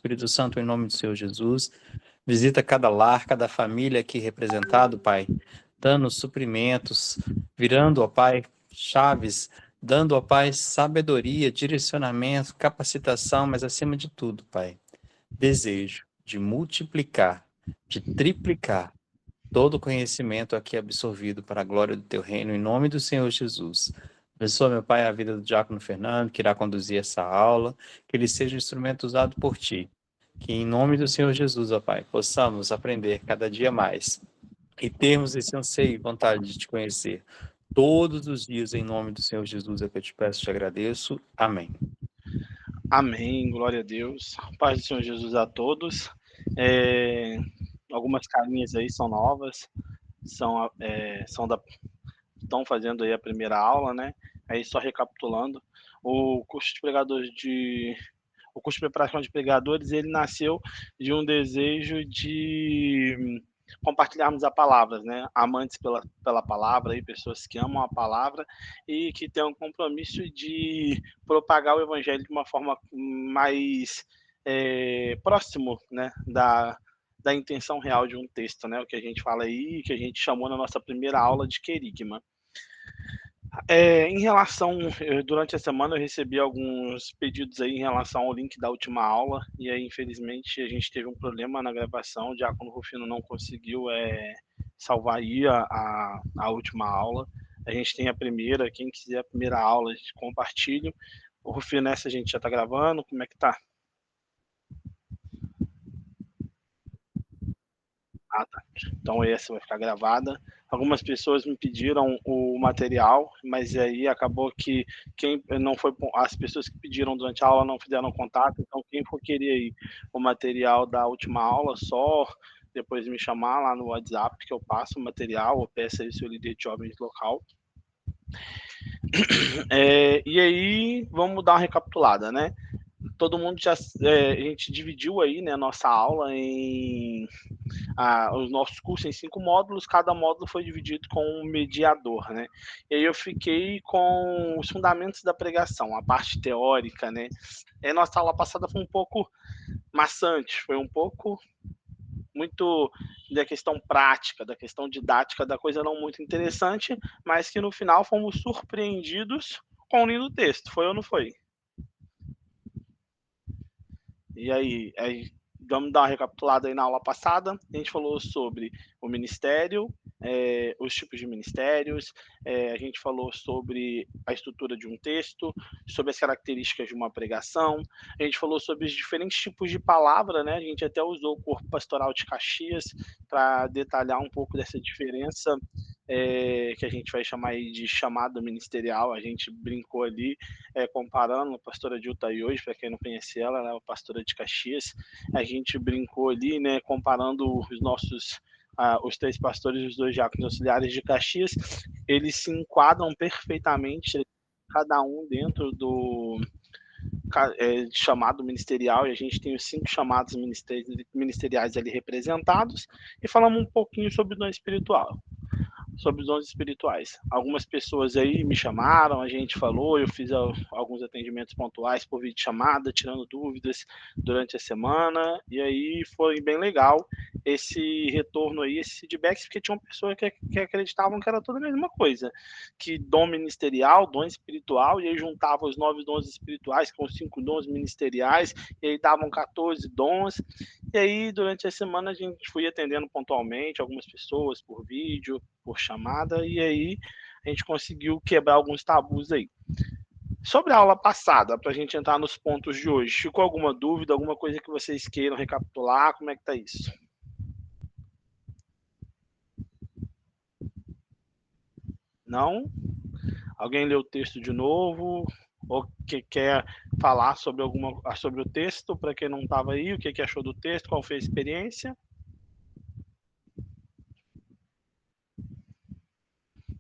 Espírito Santo, em nome do Senhor Jesus, visita cada lar, cada família aqui representado, Pai, dando suprimentos, virando, ó Pai, chaves, dando, ó Pai, sabedoria, direcionamento, capacitação, mas acima de tudo, Pai, desejo de multiplicar, de triplicar todo o conhecimento aqui absorvido para a glória do Teu reino, em nome do Senhor Jesus. Abençoa, meu Pai, a vida do Diácono Fernando, que irá conduzir essa aula, que ele seja um instrumento usado por Ti. Que em nome do Senhor Jesus, ó Pai, possamos aprender cada dia mais e termos esse anseio e vontade de Te conhecer todos os dias, em nome do Senhor Jesus, é que eu te peço e te agradeço. Amém. Amém, glória a Deus. Paz do Senhor Jesus a todos. Algumas carinhas aí são novas, estão fazendo aí a primeira aula, né? Aí só recapitulando, o curso de preparação de pregadores, ele nasceu de um desejo de compartilharmos a palavra, né? Amantes pela palavra, aí, pessoas que amam a palavra e que têm um compromisso de propagar o evangelho de uma forma mais próximo, né? Da intenção real de um texto, né? O que a gente fala aí, que a gente chamou na nossa primeira aula de querigma. Em relação, durante a semana eu recebi alguns pedidos aí em relação ao link da última aula, e aí infelizmente a gente teve um problema na gravação, o Diácono Rufino não conseguiu salvar aí a última aula. A gente tem a primeira, quem quiser a primeira aula, a gente compartilha. O Rufino, essa a gente já está gravando, como é que tá? Ah, tá. Então essa vai ficar gravada. Algumas pessoas me pediram o material, mas aí acabou que quem não foi, as pessoas que pediram durante a aula não fizeram contato, então quem for querer aí o material da última aula, só depois me chamar lá no WhatsApp que eu passo o material, ou peça aí o seu líder de jovens local. E aí, vamos dar uma recapitulada, né? Todo mundo já, a gente dividiu aí, né, a nossa aula em os nossos cursos em 5 módulos, cada módulo foi dividido com um mediador, né? E aí eu fiquei com os fundamentos da pregação, a parte teórica, né? E nossa aula passada foi um pouco maçante, foi um pouco muito da questão prática, da questão didática, da coisa não muito interessante, mas que no final fomos surpreendidos com o lindo texto, foi ou não foi? E aí vamos dar uma recapitulada aí na aula passada. A gente falou sobre o ministério, os tipos de ministérios, a gente falou sobre a estrutura de um texto, sobre as características de uma pregação, a gente falou sobre os diferentes tipos de palavra, né? A gente até usou o corpo pastoral de Caxias para detalhar um pouco dessa diferença, que a gente vai chamar aí de chamada ministerial. A gente brincou ali, comparando a pastora Dilta e hoje, para quem não conhece ela, ela é a pastora de Caxias. A gente brincou ali, né, comparando os 3 pastores e os 2 diáconos auxiliares de Caxias, eles se enquadram perfeitamente, cada um dentro do chamado ministerial, e a gente tem os 5 chamados ministeriais ali representados, e falamos um pouquinho sobre o dom espiritual. Sobre os dons espirituais. Algumas pessoas aí me chamaram, a gente falou, eu fiz alguns atendimentos pontuais por vídeo chamada, tirando dúvidas durante a semana, e aí foi bem legal esse retorno aí, esse feedback, porque tinha uma pessoa que acreditavam que era tudo a mesma coisa, que dom ministerial, dom espiritual, e aí juntava os 9 dons espirituais com os 5 dons ministeriais, e aí davam 14 dons, e aí durante a semana a gente foi atendendo pontualmente algumas pessoas por vídeo, por chamada, e aí a gente conseguiu quebrar alguns tabus aí. Sobre a aula passada, para a gente entrar nos pontos de hoje, ficou alguma dúvida, alguma coisa que vocês queiram recapitular? Como é que tá isso? Não? Alguém leu o texto de novo? Ou que quer falar sobre sobre o texto, para quem não estava aí, o que achou do texto, qual foi a experiência?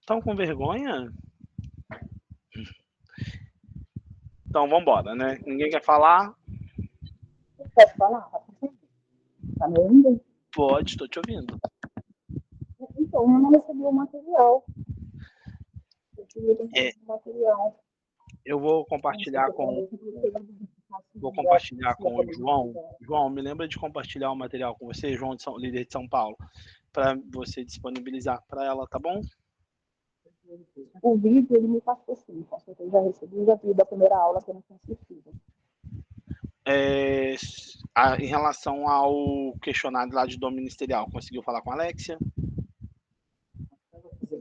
Estão com vergonha? Então vamos embora, né? Ninguém quer falar? Pode falar? Tá me ouvindo? Pode, estou te ouvindo. Então, eu não recebi o material. Eu queria ter recebido o material. Eu vou compartilhar com... Vou compartilhar com o João. João, me lembra de compartilhar o material com você, João, líder de São Paulo, para você disponibilizar para ela, tá bom? O vídeo, ele me passou sim, com certeza já recebi, já vi da primeira aula que eu não tinha assistido. Em relação ao questionário lá de dom ministerial, conseguiu falar com a Alexia?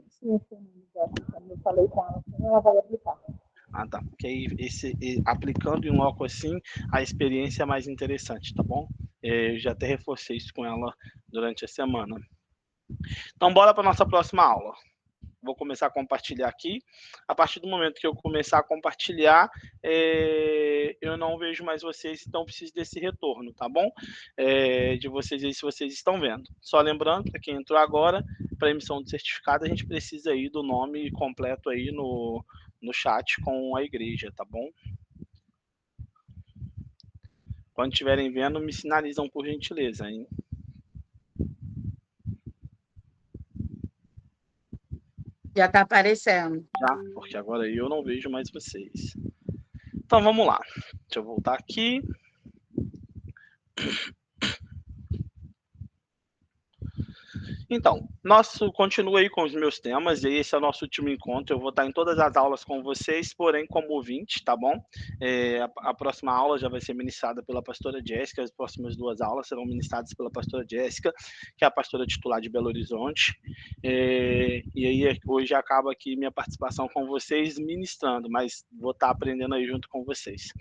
Sim, eu falei com ela, ela vai aplicar. Ah, tá. Porque aí, aplicando em loco assim, a experiência é mais interessante, tá bom? Eu já até reforcei isso com ela durante a semana. Então, bora para nossa próxima aula. Vou começar a compartilhar aqui. A partir do momento que eu começar a compartilhar, eu não vejo mais vocês, então preciso desse retorno, tá bom? De vocês aí, se vocês estão vendo. Só lembrando, para quem entrou agora, para emissão do certificado, a gente precisa aí do nome completo aí no chat com a igreja, tá bom? Quando estiverem vendo, me sinalizam por gentileza, hein? Já está aparecendo. Já, porque agora eu não vejo mais vocês. Então, vamos lá. Deixa eu voltar aqui. Então, continua aí com os meus temas, e esse é o nosso último encontro. Eu vou estar em todas as aulas com vocês, porém como ouvinte, tá bom? A próxima aula já vai ser ministrada pela pastora Jéssica, as próximas 2 aulas serão ministradas pela pastora Jéssica, que é a pastora titular de Belo Horizonte. E aí, hoje acaba aqui minha participação com vocês ministrando, mas vou estar aprendendo aí junto com vocês.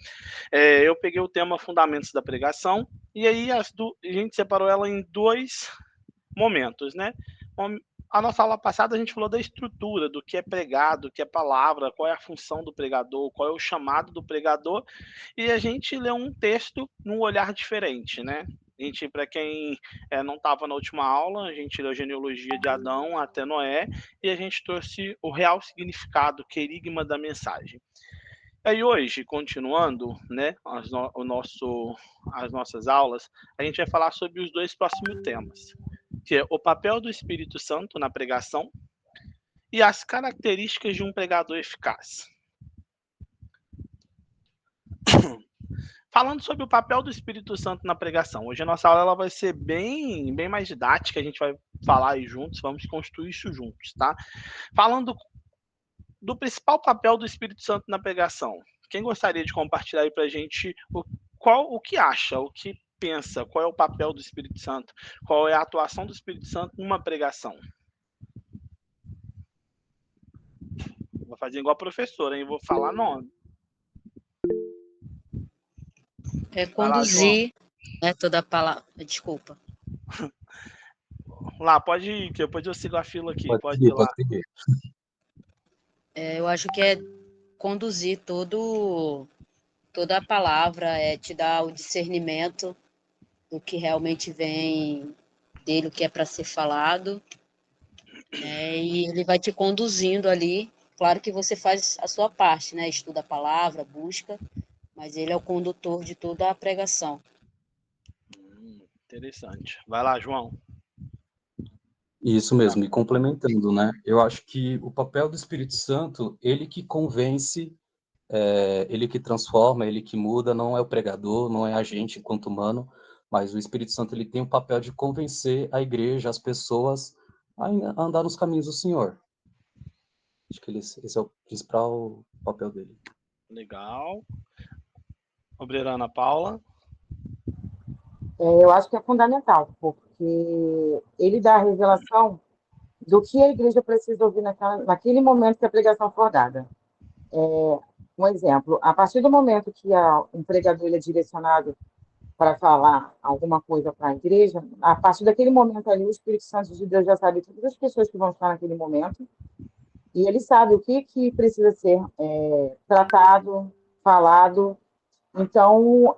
Eu peguei o tema Fundamentos da Pregação, e aí a gente separou ela em 2 momentos, né? A nossa aula passada a gente falou da estrutura, do que é pregado, do que é palavra, qual é a função do pregador, qual é o chamado do pregador, e a gente leu um texto num olhar diferente, né? Para quem não estava na última aula, a gente leu a genealogia de Adão até Noé, e a gente trouxe o real significado, o querigma da mensagem. Aí hoje, continuando, né, as nossas aulas, a gente vai falar sobre os 2 próximos temas, que é o papel do Espírito Santo na pregação e as características de um pregador eficaz. Falando sobre o papel do Espírito Santo na pregação, hoje a nossa aula ela vai ser bem mais didática, a gente vai falar aí juntos, vamos construir isso juntos, tá? Falando do principal papel do Espírito Santo na pregação, quem gostaria de compartilhar aí para a gente o que acha, o que pensa, qual é o papel do Espírito Santo, qual é a atuação do Espírito Santo numa pregação? Vou fazer igual a professora, hein? Vou falar nome. É conduzir, né, toda a palavra. Desculpa. Lá, pode ir, que depois eu sigo a fila aqui. Pode ir lá. Pode seguir. Eu acho que é conduzir toda a palavra, te dar o discernimento do que realmente vem dele, o que é para ser falado, e ele vai te conduzindo ali. Claro que você faz a sua parte, né? Estuda a palavra, busca, mas ele é o condutor de toda a pregação. Interessante. Vai lá, João. Isso mesmo, e complementando, né? Eu acho que o papel do Espírito Santo, ele que convence, ele que transforma, ele que muda, não é o pregador, não é a gente enquanto humano, mas o Espírito Santo ele tem o papel de convencer a igreja, as pessoas a andar nos caminhos do Senhor. Acho que esse é o principal papel dele. Legal. Obreira Ana Paula. Eu acho que é fundamental, porque ele dá a revelação do que a igreja precisa ouvir naquele momento que a pregação for dada. Um exemplo, a partir do momento que um pregador ele é direcionado para falar alguma coisa para a igreja, a partir daquele momento ali, o Espírito Santo de Deus já sabe todas as pessoas que vão estar naquele momento, e ele sabe o que precisa ser tratado, falado. Então,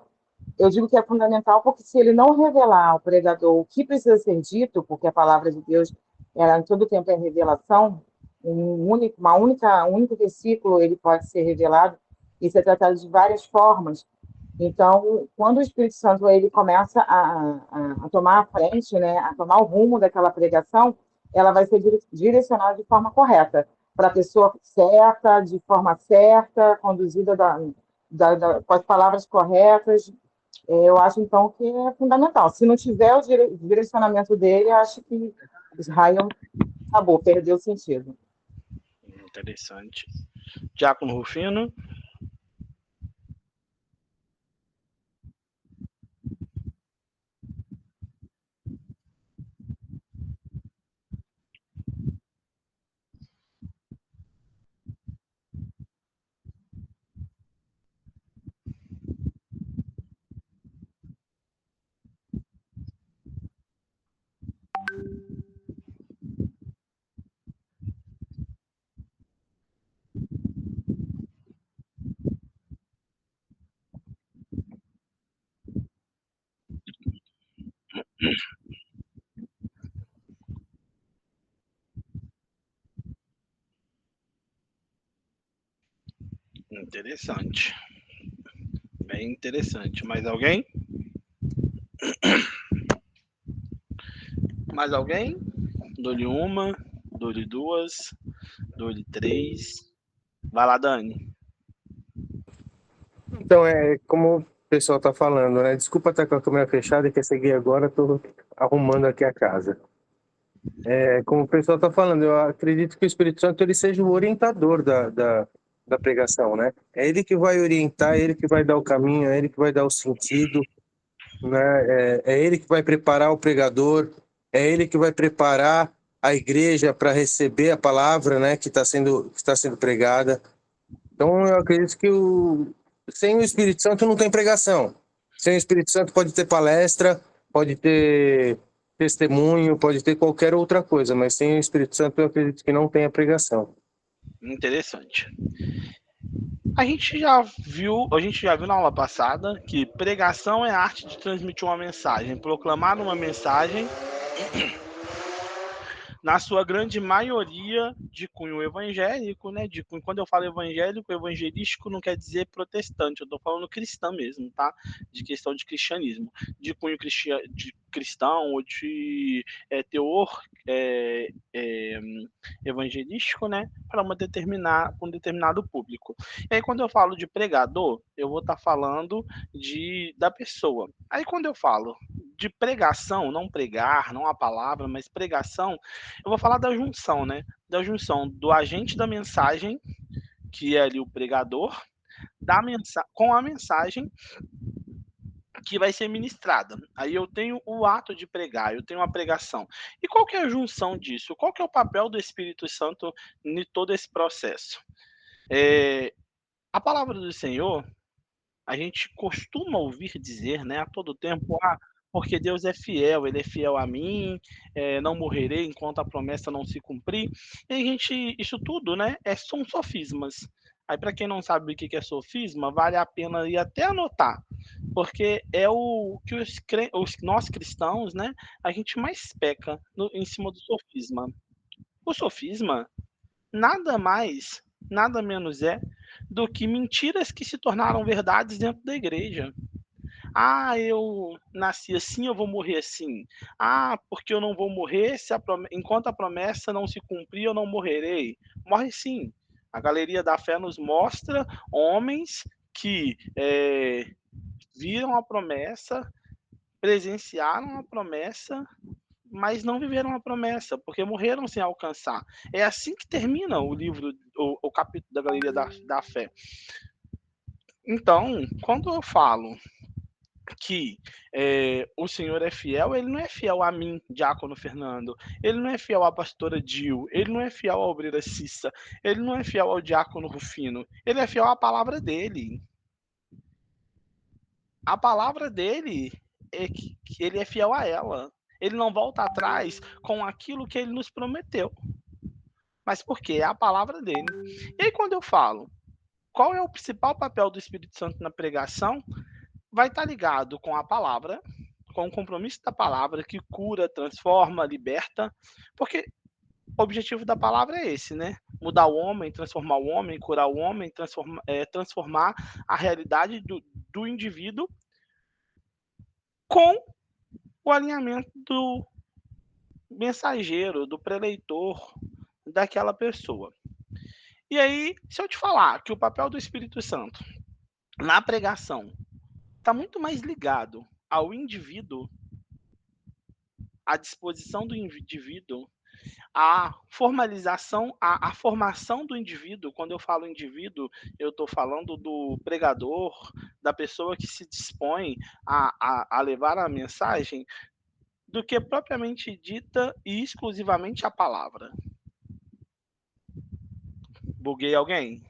eu digo que é fundamental porque se ele não revelar ao pregador o que precisa ser dito, porque a palavra de Deus, ela em todo tempo é revelação, um único versículo ele pode ser revelado e ser tratado de várias formas. Então, quando o Espírito Santo ele começa a tomar a frente, né, a tomar o rumo daquela pregação, ela vai ser direcionada de forma correta, para a pessoa certa, de forma certa, conduzida com as palavras corretas. Eu acho, então, que é fundamental. Se não tiver o direcionamento dele, acho que Israel acabou, perdeu o sentido. Interessante. Diácono Rufino. Interessante. Bem interessante. Mais alguém? Mais alguém? Dou-lhe uma, dou-lhe duas, dou-lhe três. Vai lá, Dani. Então, como o pessoal está falando, né? Desculpa estar com a câmera fechada, que eu cheguei agora, estou arrumando aqui a casa. Como o pessoal está falando, eu acredito que o Espírito Santo ele seja o orientador da pregação, né? É ele que vai orientar, é ele que vai dar o caminho, é ele que vai dar o sentido, né? É ele que vai preparar o pregador, é ele que vai preparar a igreja para receber a palavra, né? Que está sendo pregada. Então, eu acredito que sem o Espírito Santo não tem pregação. Sem o Espírito Santo pode ter palestra, pode ter testemunho, pode ter qualquer outra coisa, mas sem o Espírito Santo eu acredito que não tenha pregação. Interessante. A gente já viu na aula passada que pregação é a arte de transmitir uma mensagem, proclamar uma mensagem, na sua grande maioria de cunho evangélico, né? Quando eu falo evangélico, evangelístico não quer dizer protestante, eu estou falando cristão mesmo, tá? De questão de cristianismo, de cunho de cristão ou de teor evangelístico, né? Para um determinado público. E aí, quando eu falo de pregador, eu vou estar falando da pessoa. Aí, quando eu falo de pregação, não pregar, não a palavra, mas pregação, eu vou falar da junção, né? Da junção do agente da mensagem, que é ali o pregador, com a mensagem que vai ser ministrada. Aí eu tenho o ato de pregar, eu tenho a pregação. E qual que é a junção disso? Qual que é o papel do Espírito Santo em todo esse processo? A palavra do Senhor, a gente costuma ouvir dizer, né, a todo tempo, porque Deus é fiel, Ele é fiel a mim, não morrerei enquanto a promessa não se cumprir. E isso tudo, né, são sofismas. Aí, para quem não sabe o que é sofisma, vale a pena ir até anotar, porque é o que nós cristãos, né, a gente mais peca em cima do sofisma. O sofisma nada mais, nada menos é do que mentiras que se tornaram verdades dentro da igreja. Eu nasci assim, eu vou morrer assim. Porque eu não vou morrer enquanto a promessa não se cumprir, eu não morrerei. Morre sim. A Galeria da Fé nos mostra homens que viram a promessa, presenciaram a promessa, mas não viveram a promessa, porque morreram sem alcançar. É assim que termina o livro, o capítulo da Galeria da Fé. Então, quando eu falo que o Senhor é fiel, Ele não é fiel a mim, Diácono Fernando, Ele não é fiel à pastora Dil, Ele não é fiel à obreira Cissa, Ele não é fiel ao Diácono Rufino, Ele é fiel à palavra dEle. A palavra dEle é que Ele é fiel a ela. Ele não volta atrás com aquilo que Ele nos prometeu. Mas porque é a palavra dEle. E aí, quando eu falo, qual é o principal papel do Espírito Santo na pregação? Vai estar ligado com a palavra, com o compromisso da palavra que cura, transforma, liberta, porque o objetivo da palavra é esse, né? Mudar o homem, transformar o homem, curar o homem, transformar a realidade do indivíduo com o alinhamento do mensageiro, do preleitor, daquela pessoa. E aí, se eu te falar que o papel do Espírito Santo na pregação está muito mais ligado ao indivíduo, à disposição do indivíduo, à formalização, à formação do indivíduo. Quando eu falo indivíduo, eu estou falando do pregador, da pessoa que se dispõe a levar a mensagem, do que propriamente dita e exclusivamente a palavra. Buguei alguém?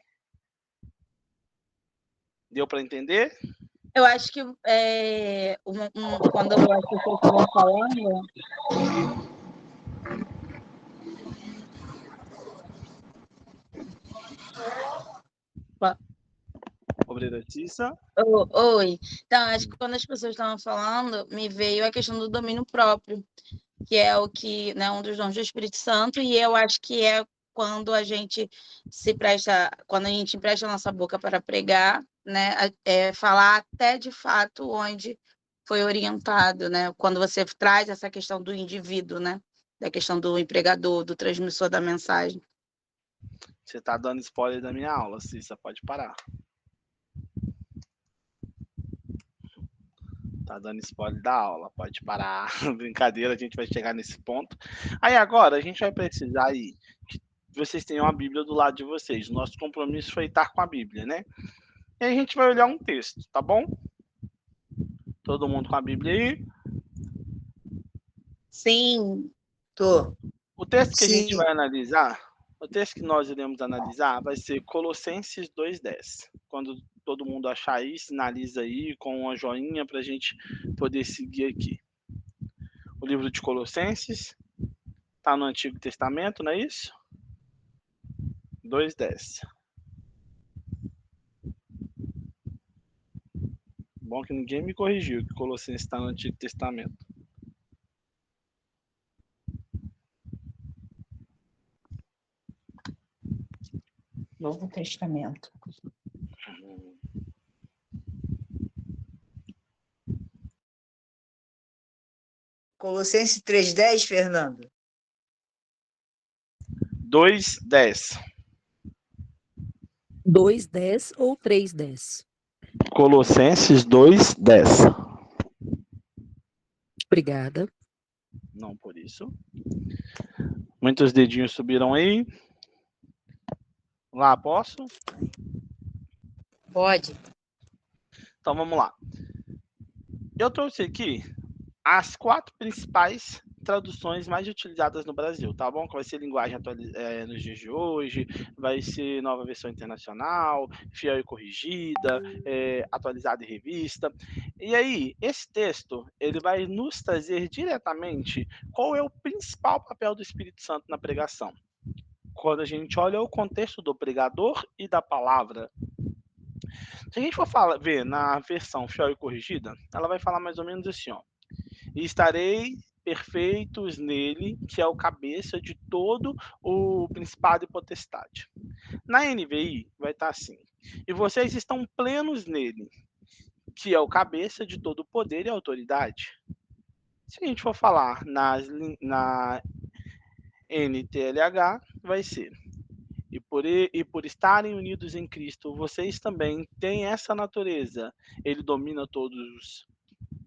Deu para entender? Eu acho que quando as pessoas estavam falando, Obreira Cissa. oi. Então, acho que quando as pessoas estavam falando, me veio a questão do domínio próprio, que é o que, né, um dos dons do Espírito Santo, e eu acho que é quando a gente quando a gente empresta a nossa boca para pregar, né, falar até de fato onde foi orientado, né, quando você traz essa questão do indivíduo, né, da questão do empregador, do transmissor da mensagem. Você está dando spoiler da minha aula, Cissa, pode parar. Tá dando spoiler da aula, pode parar. Brincadeira, a gente vai chegar nesse ponto. Aí agora a gente vai precisar aí que vocês tenham a Bíblia do lado de vocês. O nosso compromisso foi estar com a Bíblia, né? E aí a gente vai olhar um texto, tá bom? Todo mundo com a Bíblia aí? Sim, tô. O texto que a gente Sim. vai analisar, o texto que nós iremos analisar vai ser Colossenses 2:10. Quando todo mundo achar aí, sinaliza aí com uma joinha para a gente poder seguir aqui. O livro de Colossenses está no Antigo Testamento, não é isso? 2:10. Bom que ninguém me corrigiu que Colossenses está no Antigo Testamento. Novo Testamento. Colossenses 3:10, Fernando? 2:10. 2:10 ou 3:10? Colossenses 2:10. Obrigada. Não por isso. Muitos dedinhos subiram aí. Lá, posso? Pode. Então vamos lá. Eu trouxe aqui as 4 principais traduções mais utilizadas no Brasil, tá bom? Que vai ser linguagem nos dias de hoje, vai ser Nova Versão Internacional, Fiel e Corrigida, Atualizada e Revista. E aí, esse texto, ele vai nos trazer diretamente qual é o principal papel do Espírito Santo na pregação. Quando a gente olha o contexto do pregador e da palavra. Se a gente for ver na versão Fiel e Corrigida, ela vai falar mais ou menos assim, ó. E estarei perfeitos nele, que é o cabeça de todo o principado e potestade. Na NVI vai estar assim. E vocês estão plenos nele, que é o cabeça de todo o poder e autoridade. Se a gente for falar na NTLH, vai ser. E por estarem unidos em Cristo, vocês também têm essa natureza. Ele domina todos os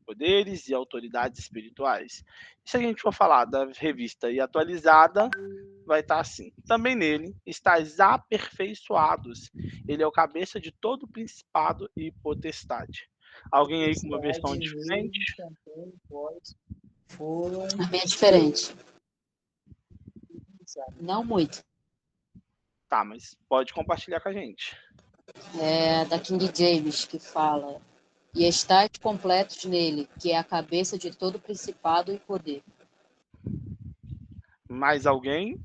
poderes e autoridades espirituais. Se a gente for falar da revista e atualizada, vai estar assim. Também nele estáis aperfeiçoados. Ele é o cabeça de todo principado e potestade. Alguém aí com uma versão diferente? A minha é diferente. Não muito. Tá, mas pode compartilhar com a gente. É da King James que fala: e estáis completos nele, que é a cabeça de todo principado e poder. Mais alguém?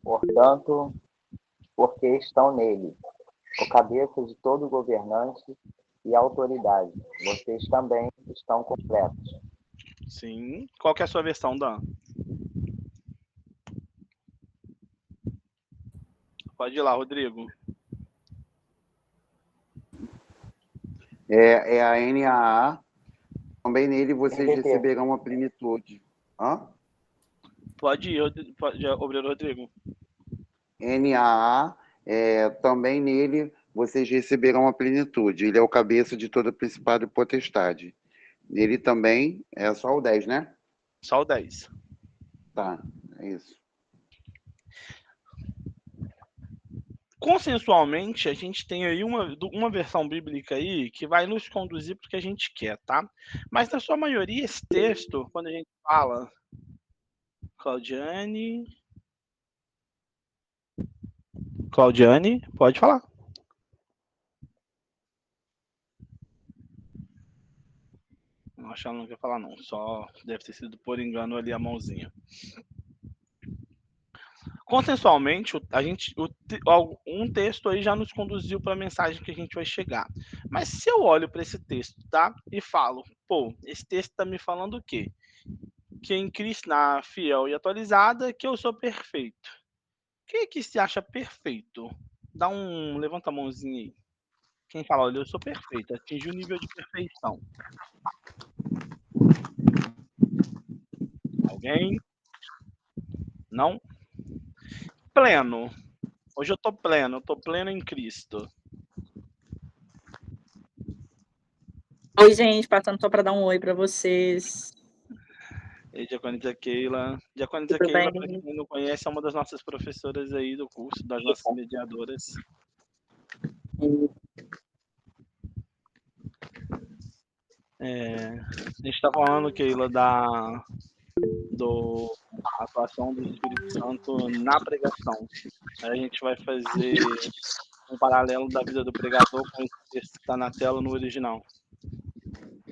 Portanto, porque estão nele, o cabeça de todo governante e autoridade, vocês também estão completos. Sim. Qual que é a sua versão, Dan? Pode ir lá, Rodrigo. É a NAA. Também nele vocês receberão a plenitude. Hã? Pode ir, Obreiro Rodrigo. NAA Também nele vocês receberão a plenitude. Ele é o cabeça de todo principado e potestade. Nele também é só o 10, né? Só o 10. Tá, é isso. Consensualmente, a gente tem aí uma versão bíblica aí que vai nos conduzir para o que a gente quer, tá? Mas, na sua maioria, esse texto, quando a gente fala... Claudiane, pode falar. Não, acho que ela não quer falar, não. Só deve ter sido por engano ali a mãozinha. Consensualmente, um texto aí já nos conduziu para a mensagem que a gente vai chegar. Mas se eu olho para esse texto, tá? E falo, pô, esse texto está me falando o quê? Que em Cristo, na fiel e atualizada, que eu sou perfeito. Quem é que se acha perfeito? Levanta a mãozinha aí. Quem fala, olha, eu sou perfeito, atingi o nível de perfeição. Alguém? Não? Pleno. Hoje eu tô pleno em Cristo. Oi, gente, passando só para dar um oi para vocês. E Diaconisa Keila. Diaconisa Tudo Keila, bem? para quem não conhece, é uma das nossas professoras aí do curso, das nossas mediadoras. A gente está falando, Keila, da atuação do Espírito Santo na pregação. Aí a gente vai fazer um paralelo da vida do pregador com esse texto que está na tela no original.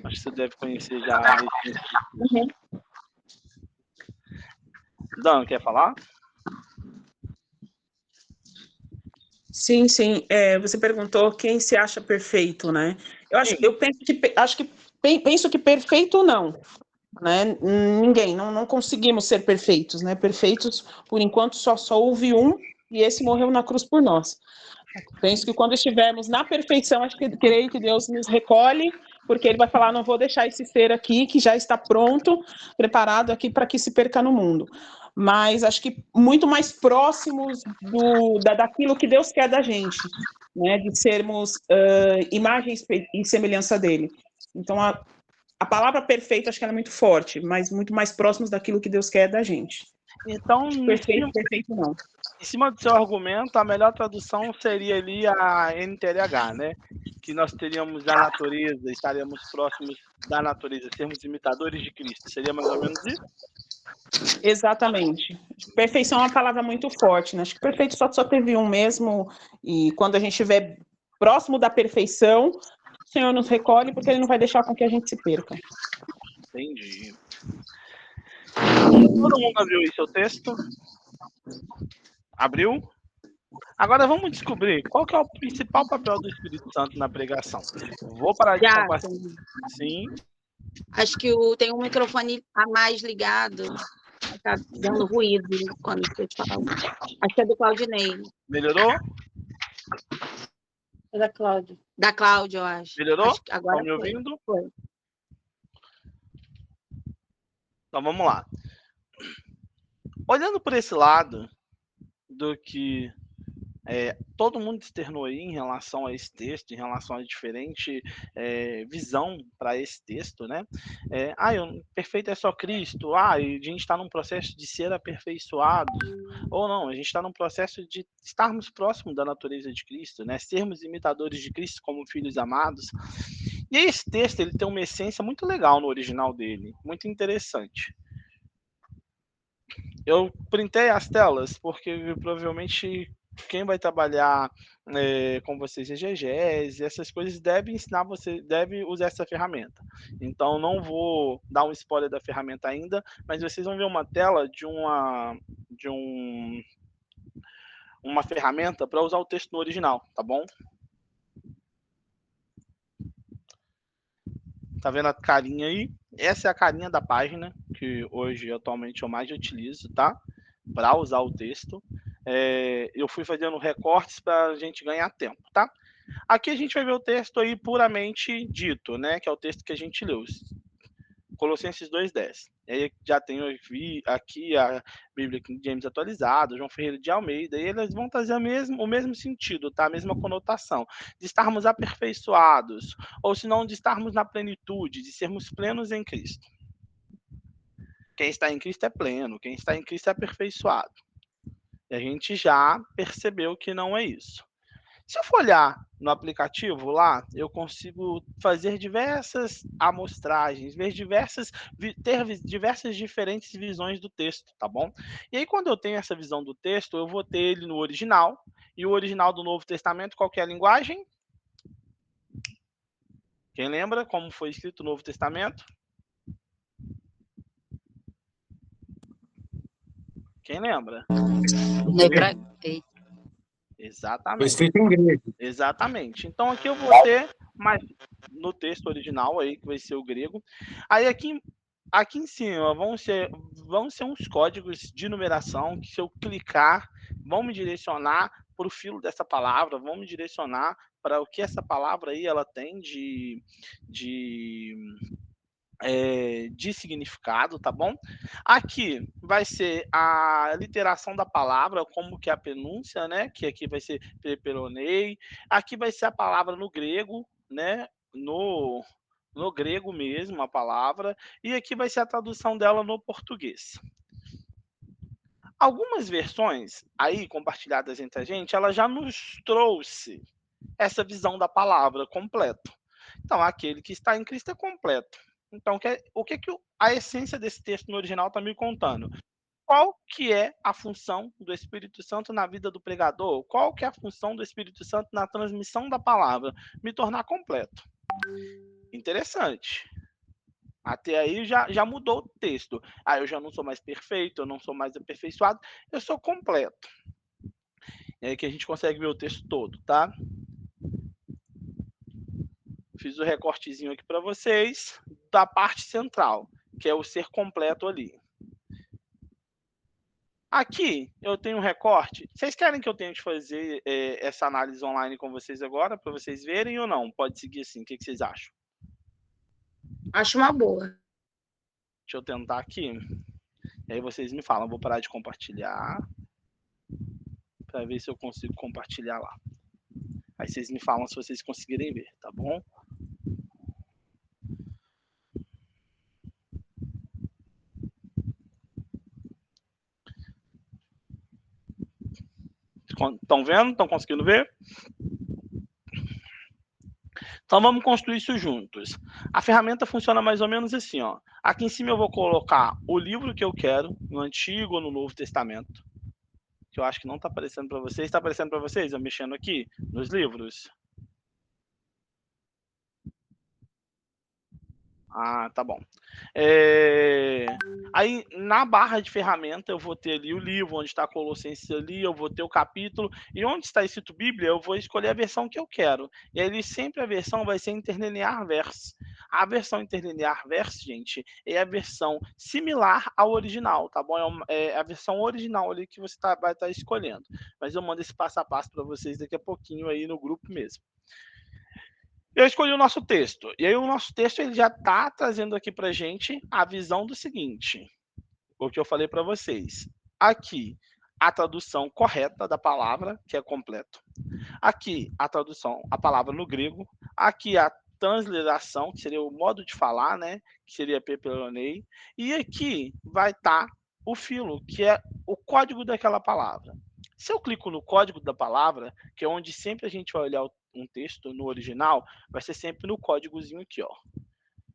Acho que você deve conhecer já. Dan, quer falar? Sim. Você perguntou quem se acha perfeito, né? Penso que perfeito não, né? Ninguém, não conseguimos ser perfeitos, né? Perfeitos, por enquanto, só houve um, e esse morreu na cruz por nós. Penso que quando estivermos na perfeição, creio que Deus nos recolhe, porque Ele vai falar, não vou deixar esse ser aqui, que já está pronto, preparado aqui para que se perca no mundo. Mas acho que muito mais próximos daquilo que Deus quer da gente, né? De sermos imagem e semelhança dEle. Então, a palavra perfeito, acho que ela é muito forte, mas muito mais próximos daquilo que Deus quer da gente. Então, perfeito não. Em cima do seu argumento, a melhor tradução seria ali a NTLH, né? Que nós teríamos a natureza, estaríamos próximos da natureza, sermos imitadores de Cristo. Seria mais ou menos isso? Exatamente. Perfeição é uma palavra muito forte, né? Acho que perfeito só teve um mesmo, e quando a gente estiver próximo da perfeição, o Senhor nos recolhe, porque Ele não vai deixar com que a gente se perca. Entendi. Todo mundo abriu aí seu texto? Abriu? Agora vamos descobrir qual que é o principal papel do Espírito Santo na pregação. Vou parar de compartilhar. Sim. Acho que tem um microfone a mais ligado. Tá dando ruído quando você fala. Acho que é do Claudinei. Melhorou? É da Cláudia. Da Cláudia, eu acho. Melhorou? Agora estão me ouvindo? Foi. Então vamos lá. Olhando por esse lado do que todo mundo externou aí em relação a esse texto, em relação a diferente visão para esse texto, né? Perfeito é só Cristo, e a gente está num processo de ser aperfeiçoado, ou não, a gente está num processo de estarmos próximos da natureza de Cristo, né? Sermos imitadores de Cristo como filhos amados. E esse texto ele tem uma essência muito legal no original dele, muito interessante. Eu printei as telas porque provavelmente quem vai trabalhar com vocês exegese, essas coisas deve ensinar você, deve usar essa ferramenta. Então não vou dar um spoiler da ferramenta ainda, mas vocês vão ver uma tela de uma ferramenta para usar o texto no original, tá bom? Tá vendo a carinha aí? Essa é a carinha da página que hoje atualmente eu mais utilizo, tá? Para usar o texto. Eu fui fazendo recortes para a gente ganhar tempo, tá? Aqui a gente vai ver o texto aí puramente dito, né? Que é o texto que a gente leu. Colossenses 2:10. E aí já tenho aqui a Bíblia King James atualizada, João Ferreira de Almeida, e eles vão trazer o mesmo sentido, tá? A mesma conotação, de estarmos aperfeiçoados, ou se não, de estarmos na plenitude, de sermos plenos em Cristo. Quem está em Cristo é pleno, quem está em Cristo é aperfeiçoado. E a gente já percebeu que não é isso. Se eu for olhar no aplicativo lá, eu consigo fazer diversas amostragens, ter diversas diferentes visões do texto, tá bom? E aí, quando eu tenho essa visão do texto, eu vou ter ele no original, e o original do Novo Testamento, qual que é a linguagem? Quem lembra como foi escrito o Novo Testamento? Quem lembra? Exatamente. Foi escrito em grego. Exatamente. Então aqui eu vou ter mais no texto original aí, que vai ser o grego. Aí aqui em cima vão ser uns códigos de numeração que, se eu clicar, vão me direcionar para o filo dessa palavra, vão me direcionar para o que essa palavra aí ela tem de significado, tá bom? Aqui vai ser a literação da palavra, como que é a pronúncia, né? Que aqui vai ser peperonei. Aqui vai ser a palavra no grego, né? No grego mesmo, a palavra. E aqui vai ser a tradução dela no português. Algumas versões aí compartilhadas entre a gente, ela já nos trouxe essa visão da palavra completo. Então, aquele que está em Cristo é completo. Então, o que a essência desse texto no original está me contando? Qual que é a função do Espírito Santo na vida do pregador? Qual que é a função do Espírito Santo na transmissão da palavra? Me tornar completo. Interessante. Até aí já mudou o texto. Eu já não sou mais perfeito, eu não sou mais aperfeiçoado, eu sou completo. É aí que a gente consegue ver o texto todo, tá? Fiz o recortezinho aqui para vocês da parte central, que é o ser completo ali. Aqui eu tenho um recorte. Vocês querem que eu tente fazer essa análise online com vocês agora, para vocês verem, ou não? Pode seguir assim. O que vocês acham? Acho uma boa. Deixa eu tentar aqui. E aí vocês me falam. Vou parar de compartilhar para ver se eu consigo compartilhar lá. Aí vocês me falam se vocês conseguirem ver, tá bom? Estão vendo? Estão conseguindo ver? Então vamos construir isso juntos. A ferramenta funciona mais ou menos assim, ó. Aqui em cima eu vou colocar o livro que eu quero, no Antigo ou no Novo Testamento. Que eu acho que não está aparecendo para vocês. Está aparecendo para vocês? Eu mexendo aqui nos livros. Tá bom. Aí, na barra de ferramenta, eu vou ter ali o livro, onde está Colossenses ali, eu vou ter o capítulo, e onde está escrito Bíblia, eu vou escolher a versão que eu quero. E aí, sempre a versão vai ser interlinear verso. A versão interlinear verso, gente, é a versão similar ao original, tá bom? É a versão original ali que você vai estar escolhendo. Mas eu mando esse passo a passo para vocês daqui a pouquinho aí no grupo mesmo. Eu escolhi o nosso texto. E aí o nosso texto ele já está trazendo aqui para a gente a visão do seguinte. O que eu falei para vocês. Aqui, a tradução correta da palavra, que é completo. Aqui, a palavra no grego. Aqui, a transliteração, que seria o modo de falar, né? Que seria peperonei. E aqui vai estar o filo, que é o código daquela palavra. Se eu clico no código da palavra, que é onde sempre a gente vai olhar um texto no original, vai ser sempre no códigozinho aqui, ó.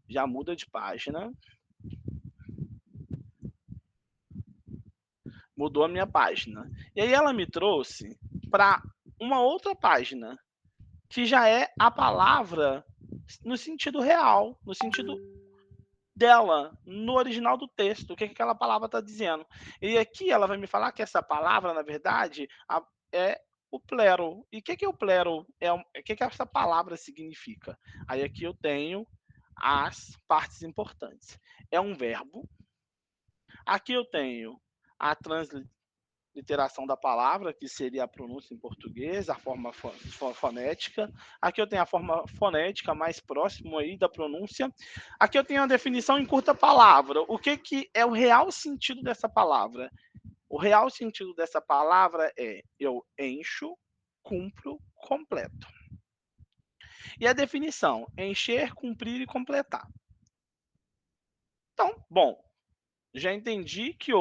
Já muda de página. Mudou a minha página. E aí ela me trouxe para uma outra página, que já é a palavra no sentido real, no sentido dela, no original do texto, o que aquela palavra está dizendo. E aqui ela vai me falar que essa palavra, na verdade, é o plero. E o que o plero é? O que essa palavra significa? Aí aqui eu tenho as partes importantes. É um verbo. Aqui eu tenho a literação da palavra, que seria a pronúncia em português, a forma fonética. Aqui eu tenho a forma fonética mais próximo aí da pronúncia. Aqui eu tenho a definição em curta palavra. O que é o real sentido dessa palavra? O real sentido dessa palavra é eu encho, cumpro, completo. E a definição, encher, cumprir e completar. Então, bom, já entendi que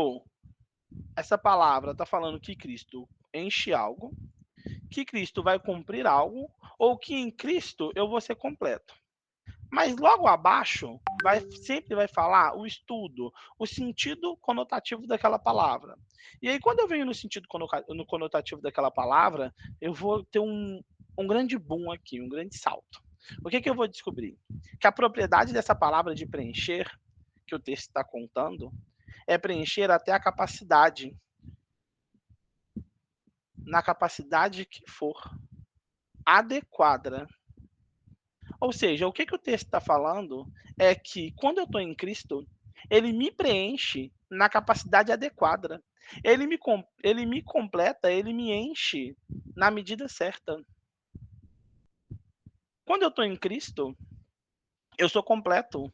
essa palavra está falando que Cristo enche algo, que Cristo vai cumprir algo, ou que em Cristo eu vou ser completo. Mas logo abaixo, sempre vai falar o estudo, o sentido conotativo daquela palavra. E aí, quando eu venho no sentido conotativo daquela palavra, eu vou ter um grande boom aqui, um grande salto. O que eu vou descobrir? Que a propriedade dessa palavra de preencher, que o texto está contando, é preencher até a capacidade. Na capacidade que for adequada. Ou seja, o que o texto está falando é que quando eu estou em Cristo, ele me preenche na capacidade adequada. Ele me completa, ele me enche na medida certa. Quando eu estou em Cristo, eu sou completo.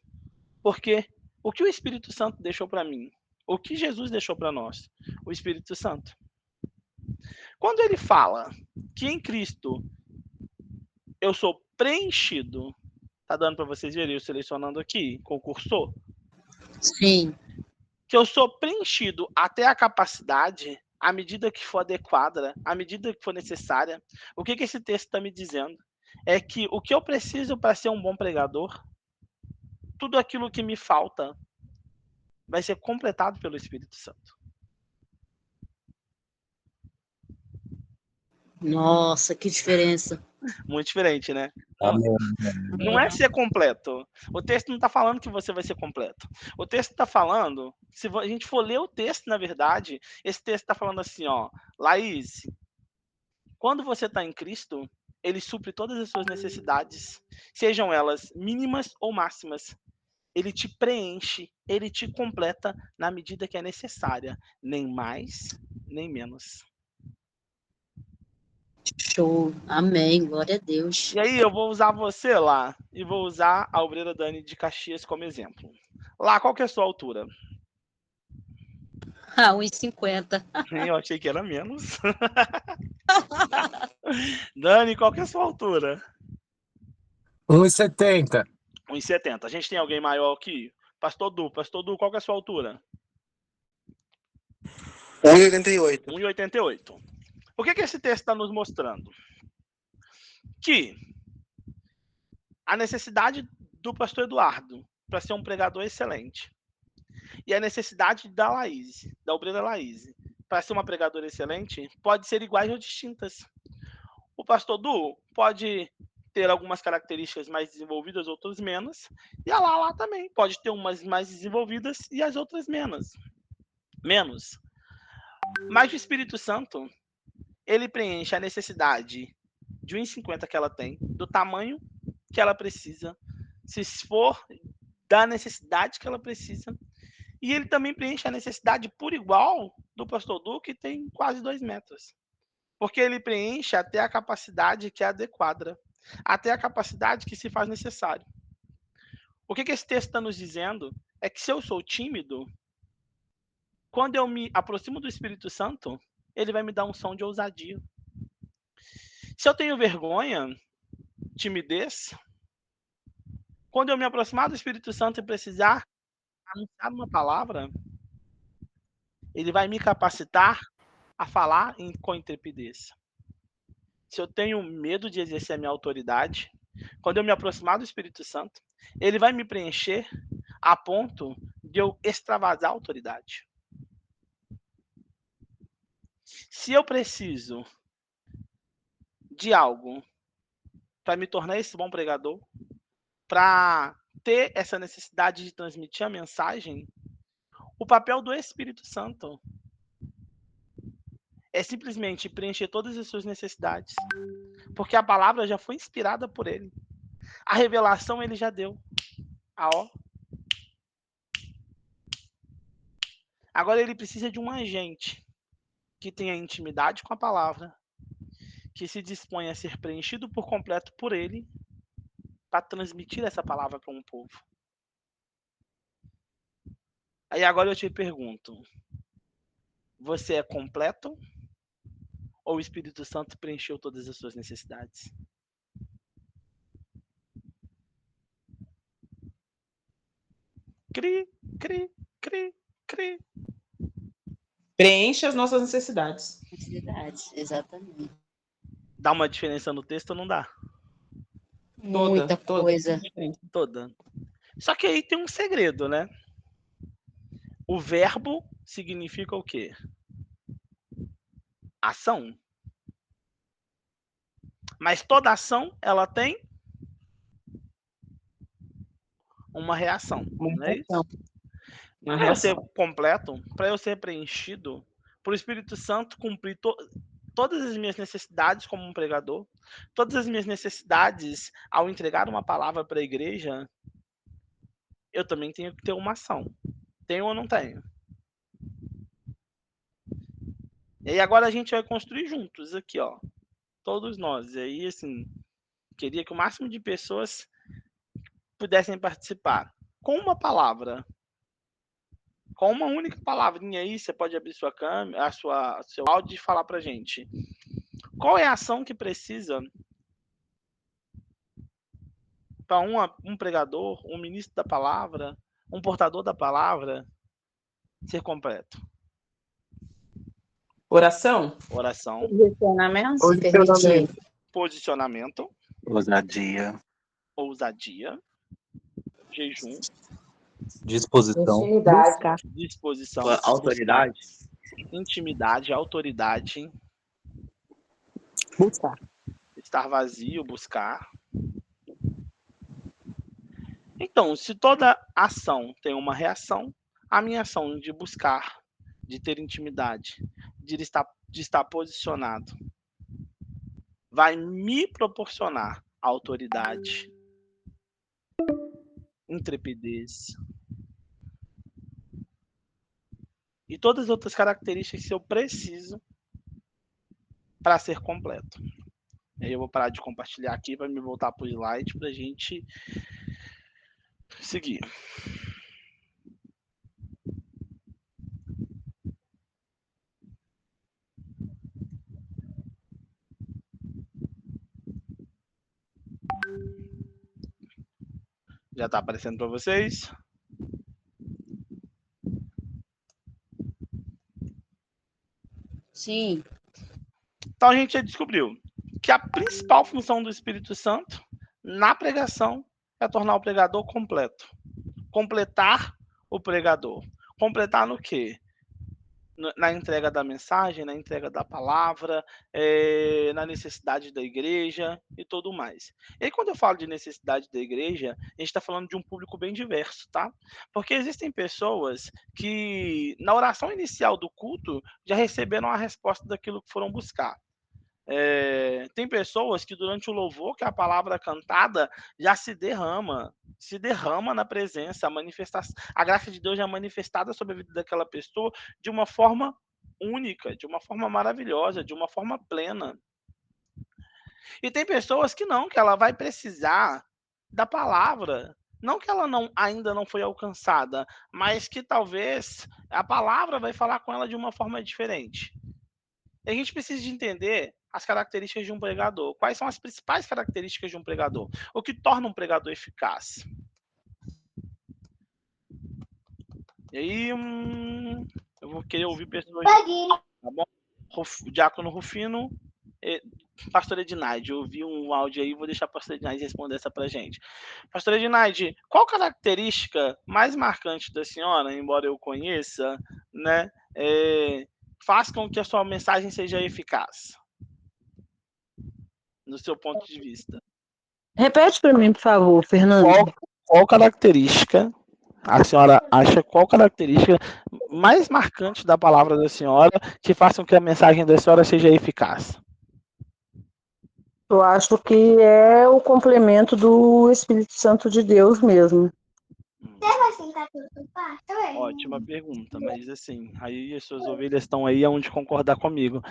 Porque o que o Espírito Santo deixou para mim? O que Jesus deixou para nós? O Espírito Santo. Quando ele fala que em Cristo eu sou preenchido, tá dando para vocês verem eu selecionando aqui com o cursor? Sim. Que eu sou preenchido até a capacidade, à medida que for adequada, à medida que for necessária. O que esse texto está me dizendo? É que o que eu preciso para ser um bom pregador, tudo aquilo que me falta, vai ser completado pelo Espírito Santo. Nossa, que diferença. Muito diferente, né? Amém. Não é ser completo. O texto não está falando que você vai ser completo. O texto está falando, se a gente for ler o texto, na verdade, esse texto está falando assim, ó, Laís, quando você está em Cristo, ele supre todas as suas necessidades, sejam elas mínimas ou máximas. Ele te preenche, ele te completa na medida que é necessária, nem mais, nem menos. Show. Amém. Glória a Deus. E aí eu vou usar você lá e vou usar a obreira Dani de Caxias como exemplo. Lá, qual que é a sua altura? 1,50. Eu achei que era menos. Dani, qual que é a sua altura? 1,70. 1,70. A gente tem alguém maior aqui? Pastor Du, qual que é a sua altura? 1,88. 1,88. O que esse texto está nos mostrando? Que a necessidade do pastor Eduardo para ser um pregador excelente e a necessidade da Laís, da obreira Laís, para ser uma pregadora excelente, pode ser iguais ou distintas. O pastor Du pode ter algumas características mais desenvolvidas, outras menos, e a Lala também pode ter umas mais desenvolvidas e as outras menos. Mas o Espírito Santo, ele preenche a necessidade de 1,50 que ela tem, do tamanho que ela precisa, se for da necessidade que ela precisa. E ele também preenche a necessidade por igual do pastor Du, que tem quase 2 metros. Porque ele preenche até a capacidade que é adequada, até a capacidade que se faz necessário. O que esse texto está nos dizendo é que se eu sou tímido, quando eu me aproximo do Espírito Santo, ele vai me dar um som de ousadia. Se eu tenho vergonha, timidez, quando eu me aproximar do Espírito Santo e precisar anunciar uma palavra, ele vai me capacitar a falar com intrepidez. Se eu tenho medo de exercer a minha autoridade, quando eu me aproximar do Espírito Santo, ele vai me preencher a ponto de eu extravasar a autoridade. Se eu preciso de algo para me tornar esse bom pregador, para ter essa necessidade de transmitir a mensagem, o papel do Espírito Santo é simplesmente preencher todas as suas necessidades, porque a palavra já foi inspirada por ele. A revelação ele já deu. Agora ele precisa de um agente que tenha intimidade com a palavra, que se dispõe a ser preenchido por completo por ele, para transmitir essa palavra para um povo. Aí agora eu te pergunto, você é completo ou o Espírito Santo preencheu todas as suas necessidades? Cri, cri, cri, cri. Preenche as nossas necessidades. Necessidades, exatamente. Dá uma diferença no texto ou não dá? Muita coisa. Toda. Só que aí tem um segredo, né? O verbo significa o quê? Ação. Mas toda ação, ela tem uma reação, não é isso? Para eu ser completo, para eu ser preenchido, para o Espírito Santo cumprir todas as minhas necessidades como um pregador, todas as minhas necessidades ao entregar uma palavra para a igreja, eu também tenho que ter uma ação. Tenho ou não tenho? E aí agora a gente vai construir juntos aqui, ó. Todos nós. E aí, assim, queria que o máximo de pessoas pudessem participar. Com uma palavra. Com uma única palavrinha aí, você pode abrir sua câmera, seu áudio e falar pra gente. Qual é a ação que precisa para um pregador, um ministro da palavra, um portador da palavra ser completo? Oração. Oração. Posicionamento. Ousadia. Ousadia. Jejum. Disposição. Disposição. Autoridade. Intimidade, autoridade. Buscar. Estar vazio, buscar. Então, se toda ação tem uma reação, a minha ação de buscar, de ter intimidade, de estar posicionado, vai me proporcionar autoridade, intrepidez e todas as outras características que eu preciso para ser completo. Aí eu vou parar de compartilhar aqui para me voltar para o slide para a gente seguir. Já está aparecendo para vocês? Sim. Então a gente já descobriu que a principal função do Espírito Santo na pregação é tornar o pregador completo. Completar o pregador. Completar no quê? Na entrega da mensagem, na entrega da palavra, na necessidade da igreja e tudo mais. E aí, quando eu falo de necessidade da igreja, a gente está falando de um público bem diverso, tá? Porque existem pessoas que, na oração inicial do culto, já receberam a resposta daquilo que foram buscar. Tem pessoas que durante o louvor, que a palavra cantada, já se derrama na presença, a graça de Deus já é manifestada sobre a vida daquela pessoa de uma forma única, de uma forma maravilhosa, de uma forma plena. E tem pessoas que não, que ela vai precisar da palavra, não que ela ainda não foi alcançada, mas que talvez a palavra vai falar com ela de uma forma diferente. E a gente precisa de entender as características de um pregador. Quais são as principais características de um pregador? O que torna um pregador eficaz? E aí, eu vou querer ouvir pessoas... Tá bom? Diácono Rufino, Pastor Ednaide, eu ouvi um áudio aí, vou deixar a Pastor Ednaide responder essa pra gente. Pastor Ednaide, qual característica mais marcante da senhora, embora eu conheça, né, faz com que a sua mensagem seja eficaz? No seu ponto de vista. Repete para mim, por favor, Fernando. Qual característica a senhora acha, qual característica mais marcante da palavra da senhora que faça com que a mensagem da senhora seja eficaz? Eu acho que é o complemento do Espírito Santo de Deus mesmo. Você vai sentar no sofá também? Ótima pergunta, mas assim, aí as suas ovelhas estão aí aonde concordar comigo.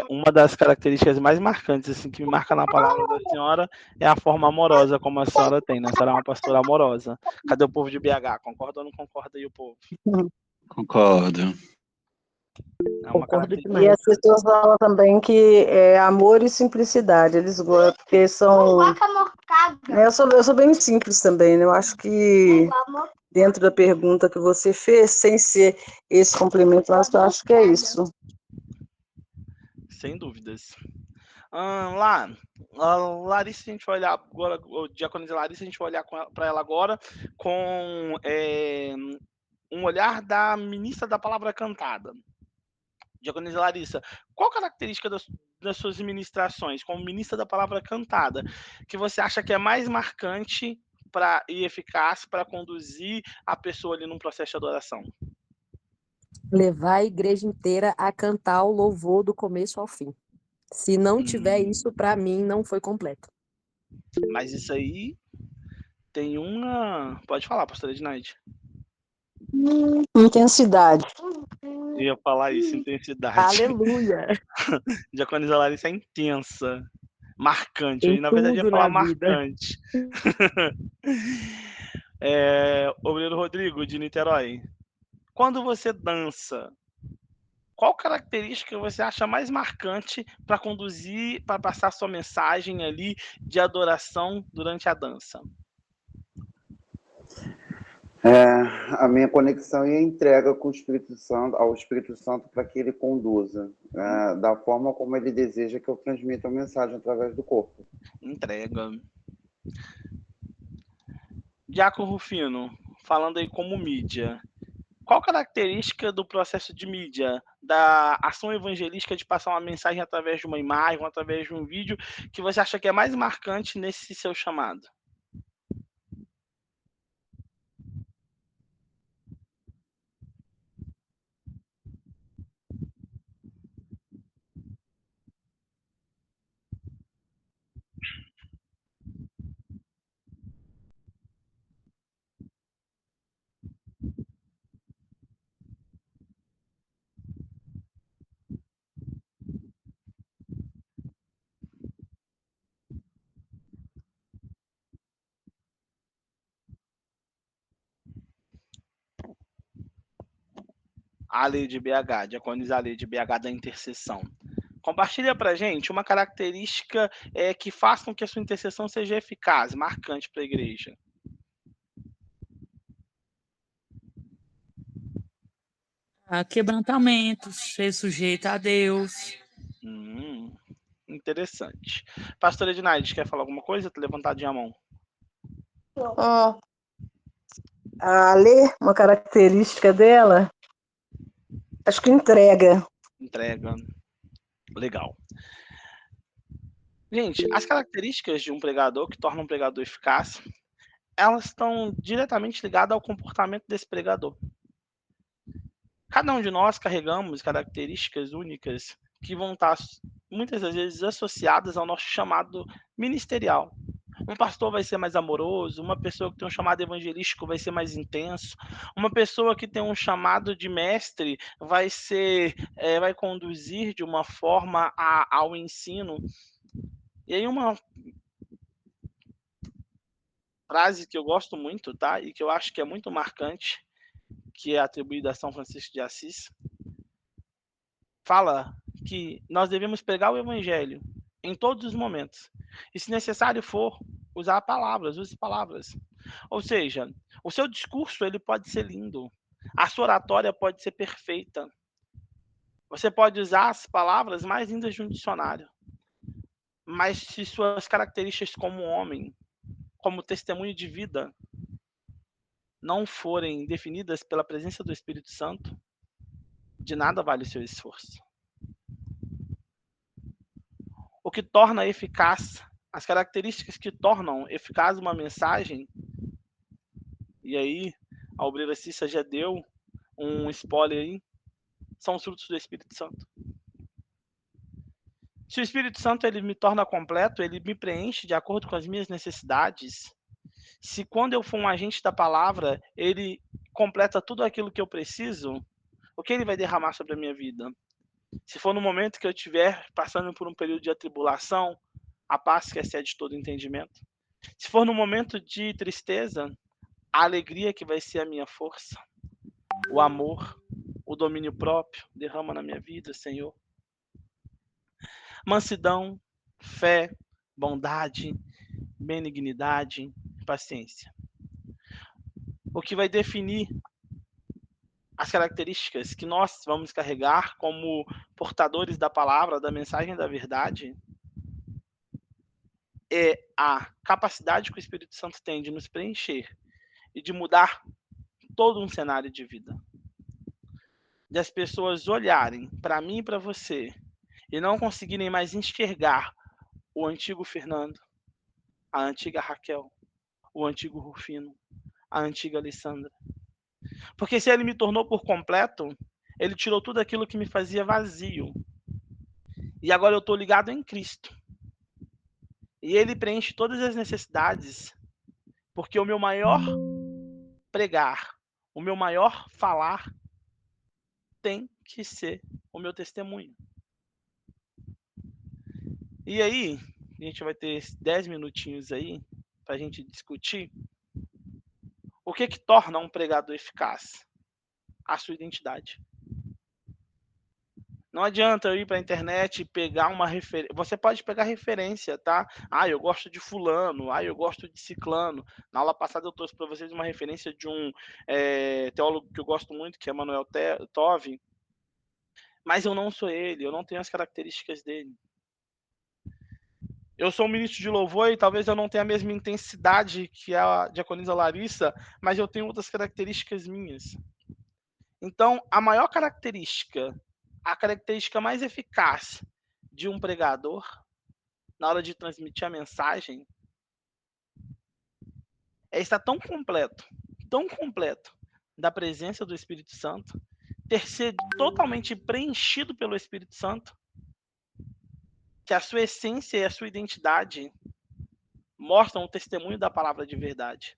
Uma das características mais marcantes, assim, que me marca na palavra da senhora é a forma amorosa como a senhora tem, né? A senhora é uma pastora amorosa. Cadê o povo de BH? Concorda ou não concorda aí o povo? Concordo. É uma Concordo característica. E as pessoas falam também que é amor e simplicidade. Eles gostam, porque são. Eu sou bem simples também, né? Eu acho que dentro da pergunta que você fez, sem ser esse complemento, mas eu acho que é isso. Sem dúvidas. Larissa, a gente vai olhar agora, o Diaconisa Larissa, a gente vai olhar para ela agora com um olhar da ministra da palavra cantada. Diaconisa Larissa, qual característica das suas ministrações como ministra da palavra cantada que você acha que é mais marcante e eficaz para conduzir a pessoa ali num processo de adoração? Levar a igreja inteira a cantar o louvor do começo ao fim. Se não tiver isso, para mim, não foi completo. Mas isso aí tem uma... Pode falar, pastora Ednaide. Intensidade. Eu ia falar isso, intensidade. Aleluia! Diaconisa Larissa é intensa, marcante. Tem Na verdade, eu ia tudo falar na vida. marcante. Obreiro Rodrigo, de Niterói. Quando você dança, qual característica você acha mais marcante para conduzir, para passar sua mensagem ali de adoração durante a dança? A minha conexão e a entrega com o Espírito Santo, ao Espírito Santo para que ele conduza, da forma como ele deseja que eu transmita a mensagem através do corpo. Entrega. Diácono Rufino, falando aí como mídia, qual característica do processo de mídia, da ação evangelística de passar uma mensagem através de uma imagem, ou através de um vídeo, que você acha que é mais marcante nesse seu chamado? A lei de BH, diaconizar a lei de BH da intercessão. Compartilha para a gente uma característica que faça com que a sua intercessão seja eficaz, marcante para a igreja. Quebrantamento, ser sujeito a Deus. Interessante. Pastora Ednaide, quer falar alguma coisa? Tá levantadinha a mão. A Lê, uma característica dela, acho que entrega. Entrega. Legal. Gente, as características de um pregador que tornam um pregador eficaz, elas estão diretamente ligadas ao comportamento desse pregador. Cada um de nós carregamos características únicas que vão estar, muitas das vezes, associadas ao nosso chamado ministerial. Um pastor vai ser mais amoroso, uma pessoa que tem um chamado evangelístico vai ser mais intenso, uma pessoa que tem um chamado de mestre vai conduzir de uma forma ao ensino. E aí uma frase que eu gosto muito, tá? E que eu acho que é muito marcante, que é atribuída a São Francisco de Assis, fala que nós devemos pregar o evangelho em todos os momentos. E se necessário for, usar palavras, use palavras. Ou seja, o seu discurso ele pode ser lindo, a sua oratória pode ser perfeita. Você pode usar as palavras mais lindas de um dicionário. Mas se suas características como homem, como testemunho de vida, não forem definidas pela presença do Espírito Santo, de nada vale o seu esforço. O que torna eficaz, as características que tornam eficaz uma mensagem, e aí a obreira Cissa já deu um spoiler aí, são os frutos do Espírito Santo. Se o Espírito Santo ele me torna completo, ele me preenche de acordo com as minhas necessidades, se quando eu for um agente da palavra, ele completa tudo aquilo que eu preciso, o que ele vai derramar sobre a minha vida? Se for no momento que eu estiver passando por um período de atribulação, a paz que excede todo entendimento. Se for no momento de tristeza, a alegria que vai ser a minha força, o amor, o domínio próprio, derrama na minha vida, Senhor. Mansidão, fé, bondade, benignidade, paciência. O que vai definir as características que nós vamos carregar como portadores da palavra, da mensagem da verdade, é a capacidade que o Espírito Santo tem de nos preencher e de mudar todo um cenário de vida. De as pessoas olharem para mim e para você e não conseguirem mais enxergar o antigo Fernando, a antiga Raquel, o antigo Rufino, a antiga Alessandra. Porque se ele me tornou por completo, ele tirou tudo aquilo que me fazia vazio. E agora eu estou ligado em Cristo. E ele preenche todas as necessidades, porque o meu maior pregar, o meu maior falar, tem que ser o meu testemunho. E aí, a gente vai ter 10 minutinhos aí para a gente discutir o que torna um pregador eficaz? A sua identidade. Não adianta eu ir para a internet e pegar uma referência. Você pode pegar referência, tá? Eu gosto de fulano, eu gosto de ciclano. Na aula passada eu trouxe para vocês uma referência de um teólogo que eu gosto muito, que é Manuel Tove. Mas eu não sou ele, eu não tenho as características dele. Eu sou um ministro de louvor e talvez eu não tenha a mesma intensidade que a diaconisa Larissa, mas eu tenho outras características minhas. Então, a maior característica, a característica mais eficaz de um pregador, na hora de transmitir a mensagem, é estar tão completo da presença do Espírito Santo, ter sido totalmente preenchido pelo Espírito Santo, que a sua essência e a sua identidade mostram o testemunho da palavra de verdade.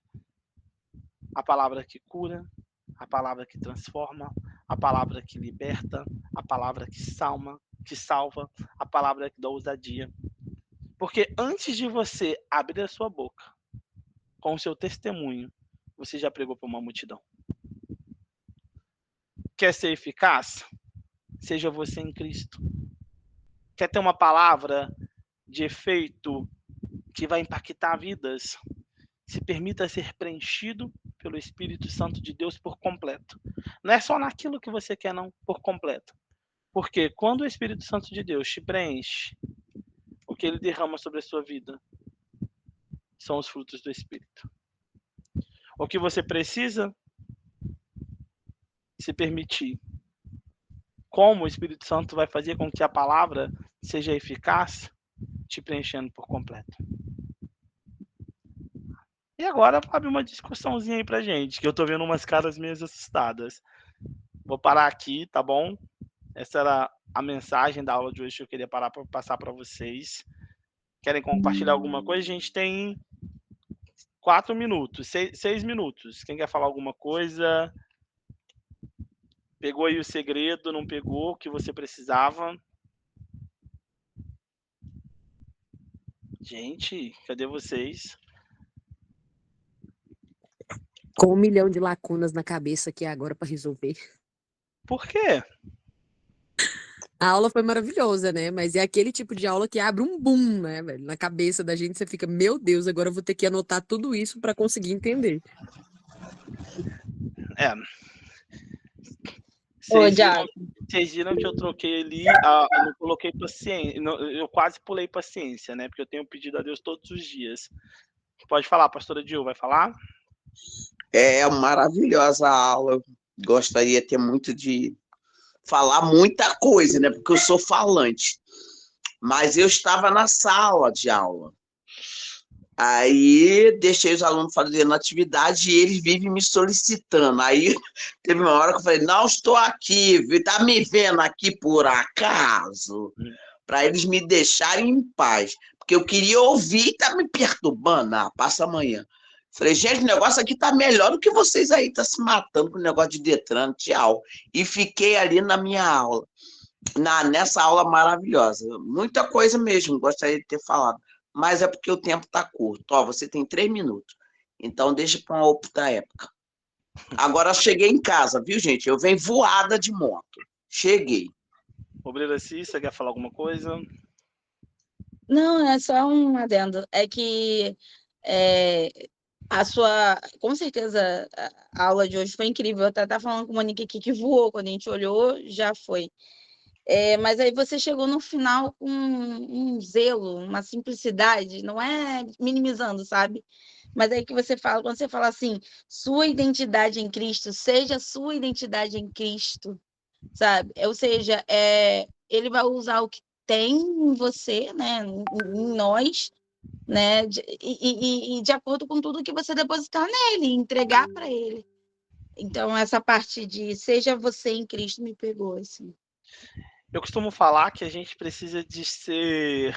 A palavra que cura, a palavra que transforma, a palavra que liberta, a palavra que salva, a palavra que dá ousadia. Porque antes de você abrir a sua boca com o seu testemunho, você já pregou para uma multidão. Quer ser eficaz? Seja você em Cristo. Quer ter uma palavra de efeito que vai impactar vidas? Se permita ser preenchido pelo Espírito Santo de Deus por completo. Não é só naquilo que você quer, não, por completo. Porque quando o Espírito Santo de Deus te preenche, o que ele derrama sobre a sua vida são os frutos do Espírito. O que você precisa se permitir. Como o Espírito Santo vai fazer com que a palavra seja eficaz, te preenchendo por completo. E agora, abre uma discussãozinha aí pra gente, que eu tô vendo umas caras meio assustadas. Vou parar aqui, tá bom? Essa era a mensagem da aula de hoje que eu queria passar para vocês. Querem compartilhar alguma coisa? A gente tem 4 minutos, 6 minutos. Quem quer falar alguma coisa? Pegou aí o segredo, não pegou o que você precisava? Gente, cadê vocês? Com 1 milhão de lacunas na cabeça aqui agora para resolver. Por quê? A aula foi maravilhosa, né? Mas é aquele tipo de aula que abre um boom, né, velho? Na cabeça da gente, você fica, meu Deus, agora eu vou ter que anotar tudo isso para conseguir entender. Vocês viram que eu troquei ali, eu não coloquei paciência, eu quase pulei paciência, né? Porque eu tenho pedido a Deus todos os dias. Pode falar, pastora Dil, vai falar? É maravilhosa a aula. Gostaria de ter muito de falar muita coisa, né? Porque eu sou falante. Mas eu estava na sala de aula. Aí deixei os alunos fazendo atividade e eles vivem me solicitando. Aí teve uma hora que eu falei, não estou aqui, tá me vendo aqui por acaso? Para eles me deixarem em paz. Porque eu queria ouvir e tá me perturbando. Passa amanhã. Falei, gente, o negócio aqui tá melhor do que vocês aí, tá se matando com o negócio de Detran, tchau. E fiquei ali na minha aula, nessa aula maravilhosa. Muita coisa mesmo, gostaria de ter falado, mas é porque o tempo tá curto. Ó, você tem 3 minutos, então deixa para uma outra época. Agora eu cheguei em casa, viu, gente? Eu venho voada de moto. Cheguei. Obreira Cis, você quer falar alguma coisa? Não, é só um adendo. É que com certeza, a aula de hoje foi incrível. Eu até estava falando com a Monique aqui que voou. Quando a gente olhou, já foi. Mas aí você chegou no final com um zelo, uma simplicidade, não é minimizando, sabe? Mas aí que você fala, quando você fala assim, sua identidade em Cristo, seja sua identidade em Cristo, sabe? Ou seja, ele vai usar o que tem em você, né, em nós, né, e de acordo com tudo que você depositar nele, entregar para ele. Então, essa parte de seja você em Cristo me pegou, assim. Eu costumo falar que a gente precisa de ser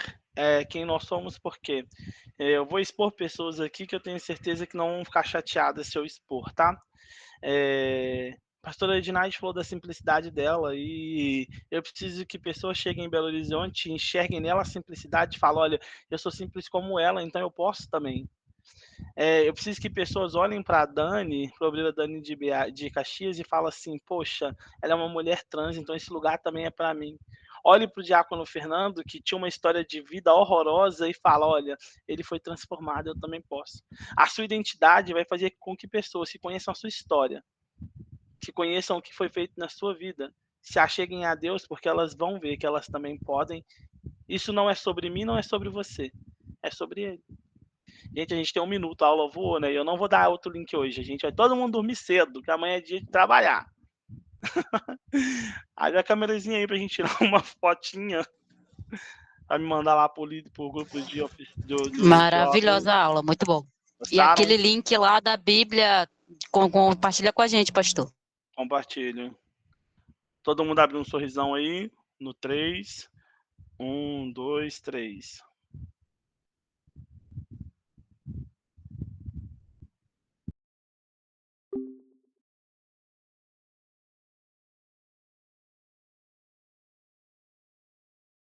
quem nós somos, porque eu vou expor pessoas aqui que eu tenho certeza que não vão ficar chateadas se eu expor, tá? A pastora Ednaide falou da simplicidade dela e eu preciso que pessoas cheguem em Belo Horizonte, enxerguem nela a simplicidade e falem, olha, eu sou simples como ela, então eu posso também. Eu preciso que pessoas olhem para a Dani, para a obreira Dani de Caxias e falem assim, poxa, ela é uma mulher trans, então esse lugar também é para mim. Olhe para o diácono Fernando, que tinha uma história de vida horrorosa e fala, olha, ele foi transformado, eu também posso. A sua identidade vai fazer com que pessoas que conheçam a sua história, que conheçam o que foi feito na sua vida, se acheguem a Deus, porque elas vão ver que elas também podem. Isso não é sobre mim, não é sobre você, é sobre ele. Gente, a gente tem 1 minuto, a aula voou, né? Eu não vou dar outro link hoje. A gente vai todo mundo dormir cedo, que amanhã é dia de trabalhar. Abre a câmerazinha aí pra gente tirar uma fotinha. Pra me mandar lá pro grupo de Maravilhosa a aula, muito bom. E Gostaram? aquele link lá da Bíblia, compartilha com a gente, pastor. Compartilha. Todo mundo abre um sorrisão aí. No 3. 1, 2, 3.